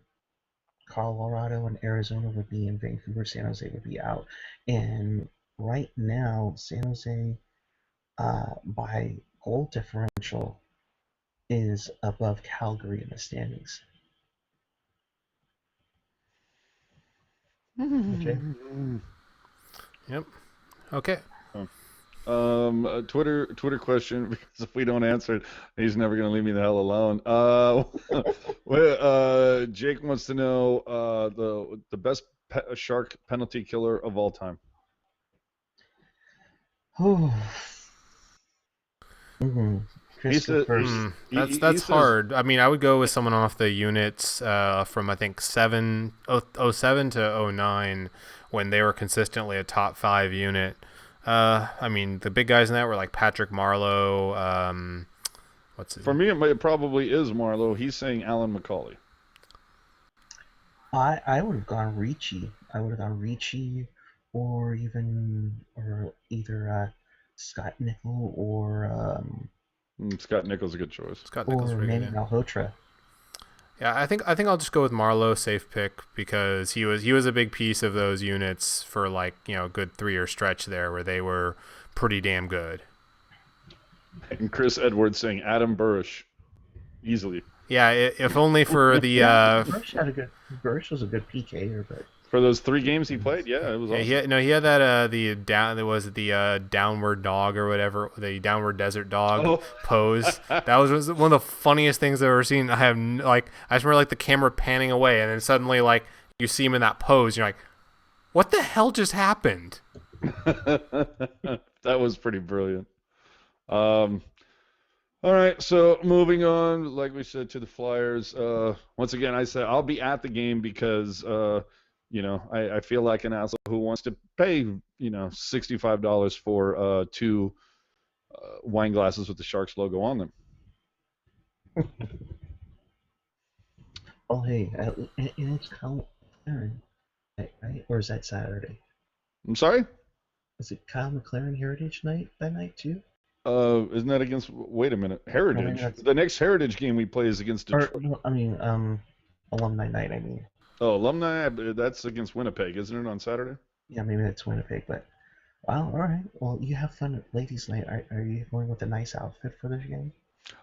C: Arizona would be in. Vancouver, San Jose would be out, and right now San Jose by goal differential is above Calgary in the standings. Okay.
F: Yep. Okay.
E: A Twitter question, because if we don't answer it, he's never going to leave me the hell alone. Jake wants to know the best shark penalty killer of all time.
C: Chris, go first.
F: That's
E: He says,
F: hard. I mean, I would go with someone off the units from I think 07 to 09 when they were consistently a top 5 unit. I mean, the big guys in that were like Patrick Marleau.
E: For me, it probably is Marleau. He's saying Alan McCauley.
C: I would have gone Ricci. Or either Scott Nickel or
E: Scott Nickel's a good choice.
F: Scott Nickel's
C: or Manny Malhotra.
F: Yeah, I think I'll just go with Marleau, safe pick, because he was a big piece of those units for a good 3-year stretch there where they were pretty damn good.
E: And Chris Edwards saying Adam Burish, easily.
F: Yeah, if only for the
C: Burish was a good PKer, but
E: for those 3 games he played, yeah, it was awesome.
F: He had that the downward dog or whatever, the downward desert dog pose. That was one of the funniest things I've ever seen. I just remember the camera panning away, and then suddenly you see him in that pose, and you're like, what the hell just happened?
E: That was pretty brilliant. All right, so moving on, like we said, to the Flyers. Once again, I said I'll be at the game because I feel like an asshole who wants to pay $65 for 2 wine glasses with the Sharks logo on them.
C: Oh hey, and it's Kyle McLaren, right? Or is that Saturday?
E: I'm sorry?
C: Is it Kyle McLaren Heritage Night that night too?
E: Isn't that against? Wait a minute, Heritage. The next Heritage game we play is against Detroit.
C: Alumni Night. I mean.
E: Oh, Alumni. That's against Winnipeg, isn't it, on Saturday?
C: Yeah, maybe that's Winnipeg, but well, all right. Well, you have fun at Ladies' Night. Are you going with a nice outfit for this game?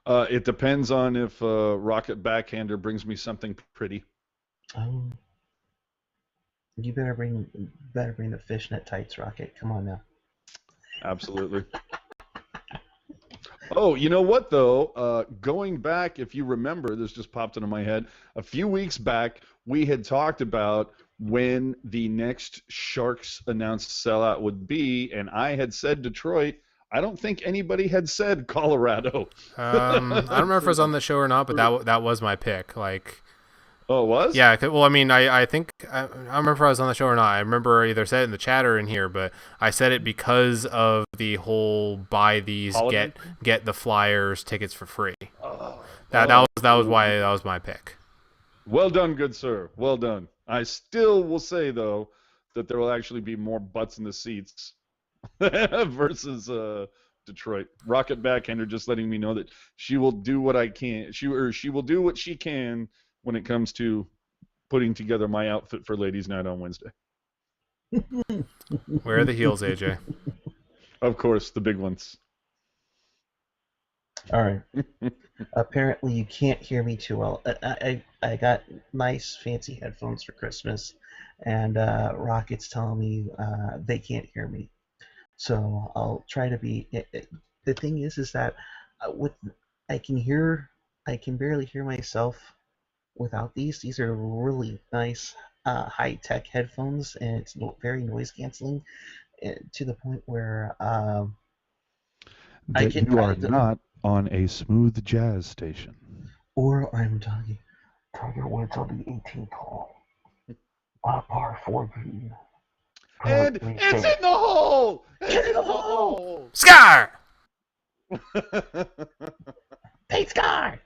E: It depends on if Rocket Backhander brings me something pretty.
C: Oh. You better bring the fishnet tights, Rocket. Come on now.
E: Absolutely. Oh, you know what though? Going back, if you remember, this just popped into my head. A few weeks back, we had talked about when the next Sharks announced sellout would be, and I had said Detroit. I don't think anybody had said Colorado.
F: I don't remember if it was on the show or not, but that was my pick. Like,
E: Oh, it was?
F: yeah. Well, I mean, I think I don't remember if I was on the show or not. I remember I either said it in the chat or in here, but I said it because of the whole buy these,
E: Holiday?
F: get the Flyers tickets for free.
E: Oh,
F: That was why that was my pick.
E: well done, good sir. Well done. I still will say though that there will actually be more butts in the seats versus Detroit. Rocket Backhander just letting me know that she will do what I can. She will do what she can when it comes to putting together my outfit for Ladies' Night on Wednesday.
F: Where are the heels, AJ?
E: Of course, the big ones.
C: All right. Apparently, you can't hear me too well. I got nice fancy headphones for Christmas, and Rocket's telling me they can't hear me. So I'll try to be. The thing is that with I can barely hear myself without these. These are really nice high tech headphones, and it's very noise canceling to the point where I can
E: you are not on a smooth jazz station.
C: Or I'm talking Tiger Woods on the 18th hole. Par 4 green.
E: And it's in the hole! It's in the hole!
F: Scar!
C: Hey, Scar!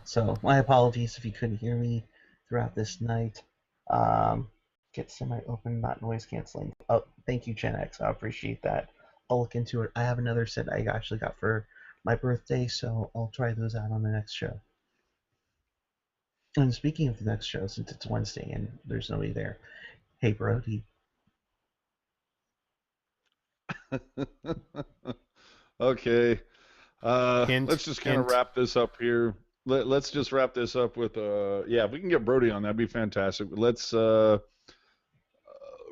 C: So my apologies if you couldn't hear me throughout this night. Get semi-open, not noise canceling. Oh, thank you, Gen X. I appreciate that. I'll look into it. I have another set I actually got for my birthday, so I'll try those out on the next show. And speaking of the next show, since it's Wednesday and there's nobody there, hey, Brody.
E: Okay.
F: Hint,
E: Let's just kind of
F: hint.
E: wrap this up here. Let's just wrap this up with yeah, if we can get Brody on, that'd be fantastic. Let's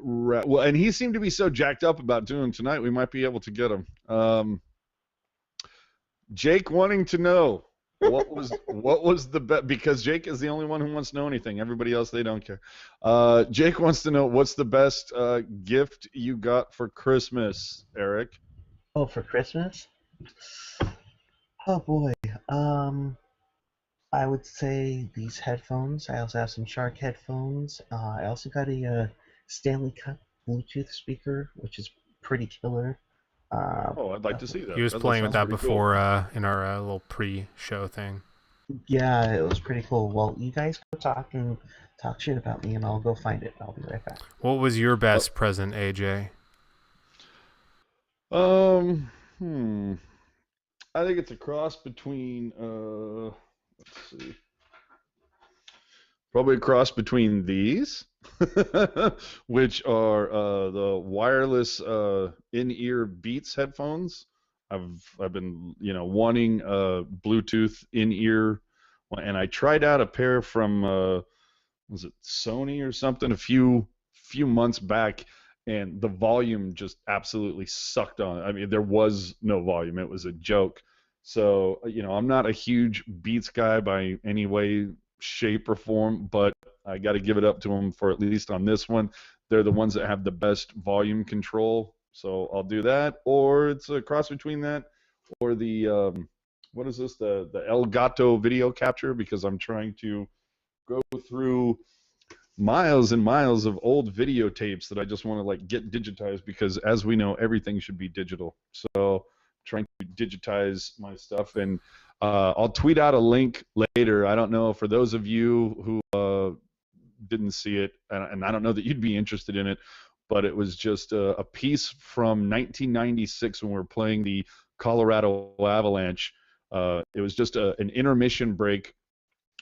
E: well, and he seemed to be so jacked up about doing tonight, we might be able to get him. Jake wanting to know what was the best, because Jake is the only one who wants to know anything. Everybody else, they don't care. Jake wants to know what's the best gift you got for Christmas, Eric.
C: Oh, for Christmas? Oh boy. I would say these headphones. I also have some Shark headphones. I also got a Stanley Cup Bluetooth speaker, which is pretty killer.
E: Oh, I'd like to see that.
F: He was
E: That
F: playing with
E: sounds
F: that
E: pretty cool.
F: before in our little pre-show thing.
C: Yeah, it was pretty cool. Well, you guys go talk shit about me, and I'll go find it. I'll be right back.
F: What was your best present, AJ?
E: I think it's a cross between let's see. Probably a cross between these, which are the wireless in-ear Beats headphones. I've been wanting Bluetooth in-ear, and I tried out a pair from was it Sony or something a few months back, and the volume just absolutely sucked on it. I mean, there was no volume. It was a joke. So, I'm not a huge Beats guy by any way, shape, or form, but I got to give it up to them for at least on this one. They're the ones that have the best volume control. So I'll do that. Or it's a cross between that or the, what is this? The Elgato video capture, because I'm trying to go through miles and miles of old videotapes that I just want to get digitized, because as we know, everything should be digital. So trying to digitize my stuff, and I'll tweet out a link later. I don't know, for those of you who didn't see it, and I don't know that you'd be interested in it, but it was just a piece from 1996 when we were playing the Colorado Avalanche. It was just an intermission break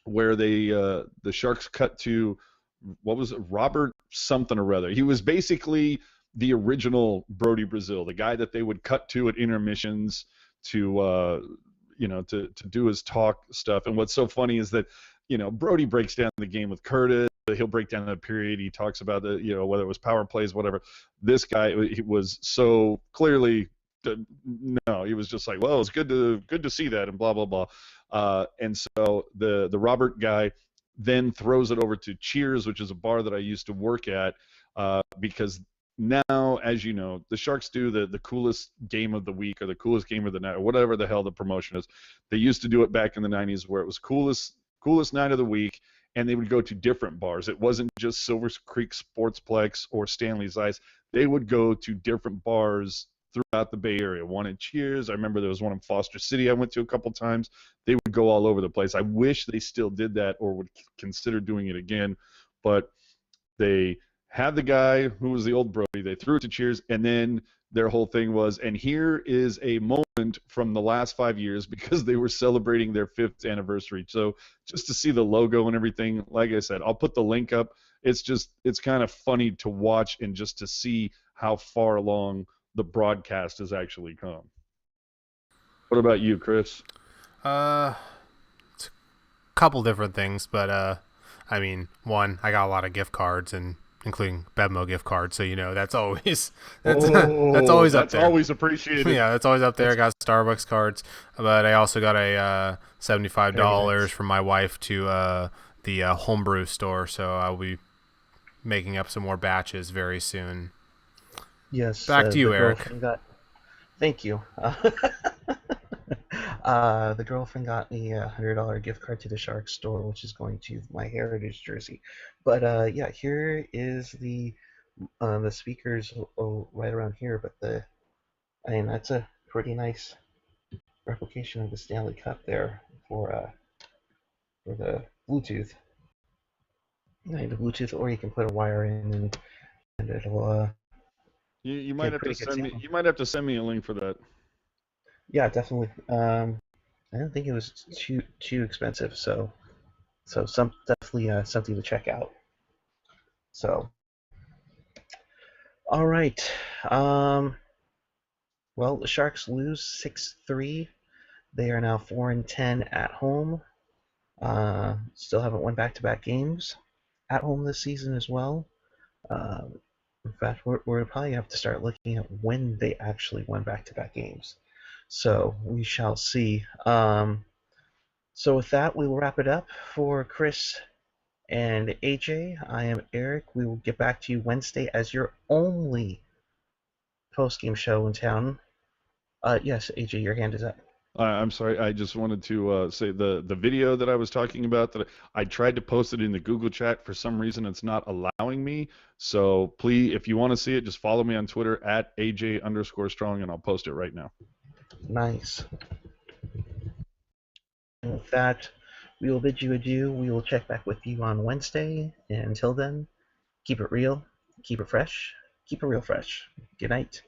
E: where the Sharks cut to, what was it, Robert something or other. He was basically the original Brody Brazil, the guy that they would cut to at intermissions to to do his talk stuff. And what's so funny is that Brody breaks down the game with Curtis he'll break down that period. He talks about the, whether it was power plays, whatever. This guy, he was so clearly, no, he was just like, well, it's good to see that, and blah blah blah. And so the Robert guy then throws it over to Cheers, which is a bar that I used to work at, because now, as you know, the Sharks do the coolest game of the week or the coolest game of the night or whatever the hell the promotion is. They used to do it back in the 90s where it was coolest night of the week, and they would go to different bars. It wasn't just Silver Creek Sportsplex or Stanley's Ice. They would go to different bars throughout the Bay Area. One at Cheers. I remember there was one in Foster City I went to a couple times. They would go all over the place. I wish they still did that or would consider doing it again, but they had the guy who was the old Brody. They threw it to Cheers, and then their whole thing was, and here is a moment from the last 5 years because they were celebrating their 5th anniversary. So just to see the logo and everything, like I said, I'll put the link up. It's kind of funny to watch and just to see how far along the broadcast has actually come. What about you, Chris?
F: It's a couple different things, but I mean, one, I got a lot of gift cards, and including Bevmo gift cards, so that's always that's always up there.
E: That's always appreciated.
F: Yeah, that's always up there. I got Starbucks cards, but I also got a $75 from my wife to the homebrew store, so I'll be making up some more batches very soon.
C: Yes.
F: Back to you, Eric.
C: Thank you. The girlfriend got me a $100 gift card to the Sharks store, which is going to my Heritage jersey. But yeah, here is the speakers right around here. But that's a pretty nice replication of the Stanley Cup there for the Bluetooth. The Bluetooth, or you can put a wire in, and it'll.
E: You might have to send me. You might have to send me a link for that.
C: Yeah, definitely. I didn't think it was too expensive, so definitely something to check out. So, all right. Well, the Sharks lose 6-3. They are now 4-10 at home. Still haven't won back-to-back games at home this season as well. In fact, we're probably have to start looking at when they actually won back-to-back games. So we shall see. So with that, we will wrap it up. For Chris and AJ, I am Eric. We will get back to you Wednesday as your only post-game show in town. Yes, AJ, your hand is up.
E: I'm sorry. I just wanted to say the video that I was talking about, that I tried to post it in the Google chat. For some reason, it's not allowing me. So please, if you want to see it, just follow me on Twitter at AJ_strong, and I'll post it right now.
C: Nice. And with that, we will bid you adieu. We will check back with you on Wednesday. And until then, keep it real, keep it fresh, keep it real fresh. Good night.